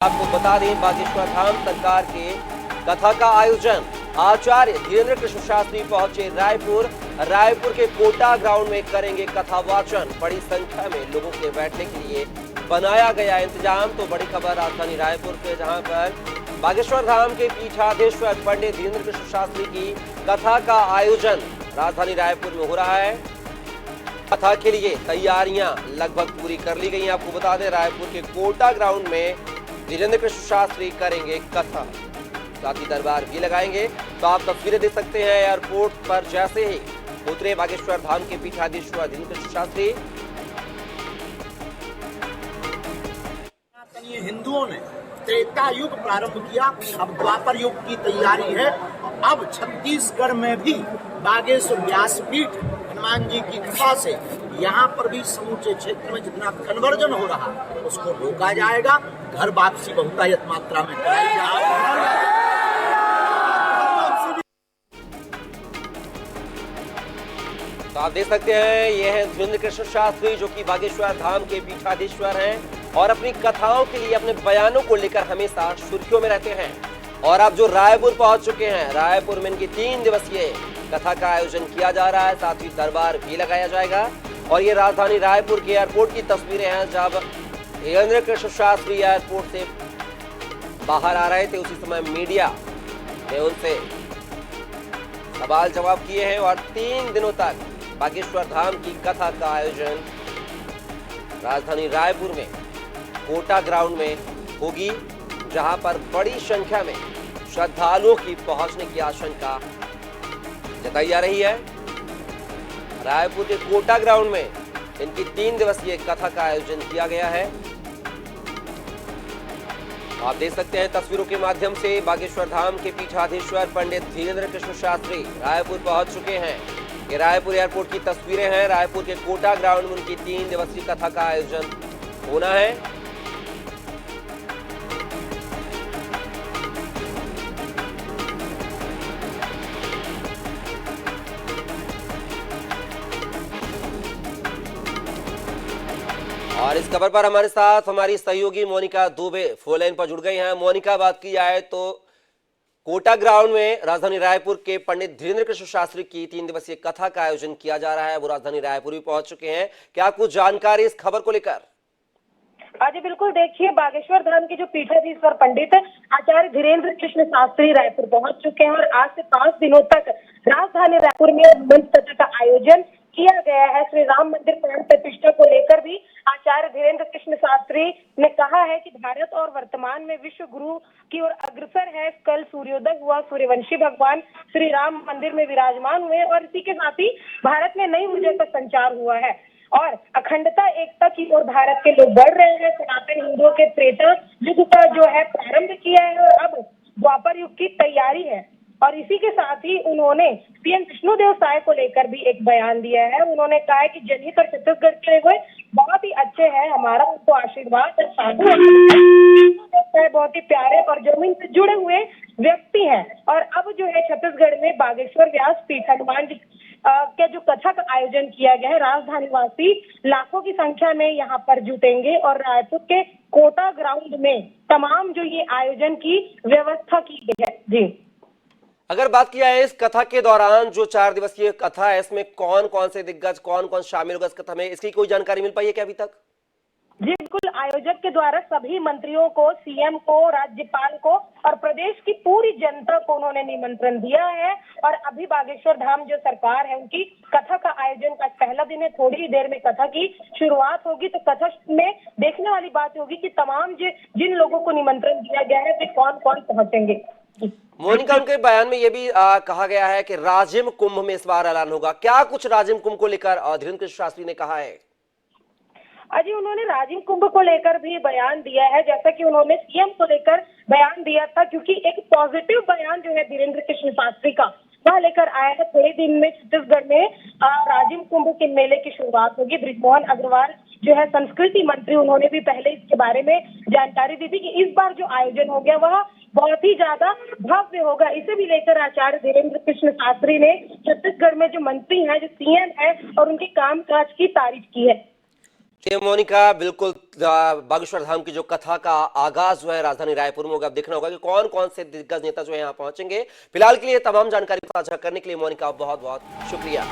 आपको बता दें, बागेश्वर धाम सरकार के कथा का आयोजन आचार्य धीरेन्द्र कृष्ण शास्त्री पहुंचे रायपुर के कोटा ग्राउंड में करेंगे कथा वाचन। बड़ी संख्या में लोगों के बैठने के लिए बनाया गया इंतजाम। तो बड़ी खबर राजधानी रायपुर के, जहां पर बागेश्वर धाम के पीठाधीश्वर पंडित धीरेन्द्र कृष्ण शास्त्री की कथा का आयोजन राजधानी रायपुर में हो रहा है। कथा के लिए तैयारियां लगभग पूरी कर ली गई हैं। आपको बता दें, रायपुर के कोटा ग्राउंड में धीरेन्द्र कृष्ण शास्त्री करेंगे कथा, साथ ही दरबार भी लगाएंगे। तो आप तस्वीरें देख सकते हैं, एयरपोर्ट पर जैसे ही उतरे बागेश्वर धाम के पीठाधीश्वर धीरेन्द्र कृष्ण शास्त्री। हिंदुओं ने त्रेता युग प्रारंभ किया, अब द्वापर युग की तैयारी है। अब छत्तीसगढ़ में भी बागेश्वर व्यासपीठ हनुमान जी की कृपा से यहाँ पर भी समूचे क्षेत्र में जितना कन्वर्जन हो रहा उसको रोका जाएगा। घर वापसी बहुतायत मात्रा में कराई जाएगी। तो आप देख सकते हैं, ये है धीरेन्द्र कृष्ण शास्त्री, जो कि बागेश्वर धाम के पीठाधीश्वर हैं और अपनी कथाओं के लिए, अपने बयानों को लेकर हमेशा सुर्खियों में रहते हैं। और अब जो रायपुर पहुंच चुके हैं, रायपुर में इनकी 3 दिवसीय कथा का आयोजन किया जा रहा है, साथ ही दरबार भी लगाया जाएगा। और ये राजधानी रायपुर के एयरपोर्ट की तस्वीरें हैं, जब धीरेन्द्र कृष्ण शास्त्री एयरपोर्ट से बाहर आ रहे थे, उसी समय मीडिया ने उनसे सवाल जवाब किए हैं। और 3 दिनों तक बागेश्वर धाम की कथा का आयोजन राजधानी रायपुर में कोटा ग्राउंड में होगी, जहां पर बड़ी संख्या में श्रद्धालुओं की पहुंचने की आशंका जताई जा रही है। रायपुर के कोटा ग्राउंड में इनकी 3 दिवसीय कथा का आयोजन किया गया है। आप देख सकते हैं तस्वीरों के माध्यम से, बागेश्वर धाम के पीठाधीश्वर पंडित धीरेन्द्र कृष्ण शास्त्री रायपुर पहुंच चुके हैं। ये रायपुर एयरपोर्ट की तस्वीरें हैं। रायपुर के कोटा ग्राउंड में उनकी 3 दिवसीय कथा का आयोजन होना है। और इस खबर पर हमारे साथ हमारी सहयोगी मोनिका दुबे फोन लाइन पर जुड़ गई हैं। मोनिका, बात की जाए तो कोटा ग्राउंड में राजधानी रायपुर के पंडित धीरेन्द्र कृष्ण शास्त्री की 3 दिवसीय कथा का आयोजन किया जा रहा है। वो राजधानी रायपुर भी पहुंच चुके हैं। क्या कुछ जानकारी इस खबर को लेकर? आज बिल्कुल, देखिए, बागेश्वर धाम के जो पीठाधीश्वर पंडित आचार्य धीरेन्द्र कृष्ण शास्त्री रायपुर पहुंच चुके हैं और आज से 5 दिनों तक राजधानी रायपुर में मंच कथा का आयोजन किया गया है। श्री राम मंदिर प्राण प्रतिष्ठा को लेकर भी आचार्य धीरेन्द्र कृष्ण शास्त्री ने कहा है कि भारत और वर्तमान में विश्व गुरु की ओर अग्रसर है। कल सूर्योदय हुआ, सूर्यवंशी भगवान श्री राम मंदिर में विराजमान हुए और इसी के साथ ही भारत में नई ऊर्जा का संचार हुआ है और अखंडता एकता की ओर भारत के लोग बढ़ रहे हैं। सनातन हिंदुओं के त्रेता युग का जो है प्रारंभ किया है और अब द्वापर युग की तैयारी है। और इसी के साथ ही उन्होंने पीएम विष्णुदेव साय को लेकर भी एक बयान दिया है। उन्होंने कहा है कि जनहित और छत्तीसगढ़ के हुए बहुत ही अच्छे हैं, हमारा उनको आशीर्वाद और साधु बहुत ही प्यारे और जमीन से जुड़े हुए व्यक्ति हैं। और अब जो है छत्तीसगढ़ में बागेश्वर व्यासपीठ हनुमान जी के जो कथा का आयोजन किया गया है, राजधानी वासी लाखों की संख्या में यहाँ पर जुटेंगे और रायपुर के कोटा ग्राउंड में तमाम जो ये आयोजन की व्यवस्था की गई है। जी, अगर बात किया है इस कथा के दौरान, जो 4 दिवसीय कथा है, इसमें कौन कौन से दिग्गज, कौन कौन शामिल होगा इस कथा में, इसकी कोई जानकारी मिल पाई है क्या अभी तक? जी बिल्कुल, आयोजक के द्वारा सभी मंत्रियों को, सीएम को, राज्यपाल को और प्रदेश की पूरी जनता को उन्होंने निमंत्रण दिया है। और अभी बागेश्वर धाम जो सरकार है, उनकी कथा का आयोजन का पहला दिन है। थोड़ी ही देर में कथा की शुरुआत होगी। तो कथा में देखने वाली बात होगी कि तमाम जिन लोगों को निमंत्रण दिया गया है वे कौन कौन पहुंचेंगे। मोनिका, उनके बयान में यह भी कहा गया है कि राजिम कुंभ में इस बार ऐलान होगा। क्या कुछ राजिम कुंभ को लेकर धीरेन्द्र कृष्ण शास्त्री ने कहा है? अजी, उन्होंने राजिम कुंभ को लेकर भी बयान दिया है, जैसा कि उन्होंने सीएम को लेकर बयान दिया था, क्योंकि एक पॉजिटिव बयान जो है धीरेन्द्र कृष्ण शास्त्री का वह लेकर आया है। थोड़े दिन में छत्तीसगढ़ में राजिम कुंभ के मेले की शुरुआत होगी। बृजमोहन अग्रवाल जो है संस्कृति मंत्री, उन्होंने भी पहले इसके बारे में जानकारी दी थी कि इस बार जो आयोजन हो गया वह बहुत ही ज्यादा भव्य होगा। इसे भी लेकर आचार्य धीरेन्द्र कृष्ण शास्त्री ने छत्तीसगढ़ में जो मंत्री हैं, जो सीएम है और उनके कामकाज की तारीफ की है। ये मोनिका बिल्कुल बागेश्वर धाम की जो कथा का आगाज जो है राजधानी रायपुर में होगा। अब देखना होगा कि कौन कौन से दिग्गज नेता जो है यहाँ पहुंचेंगे। फिलहाल के लिए तमाम जानकारी साझा करने के लिए मोनिका बहुत बहुत शुक्रिया।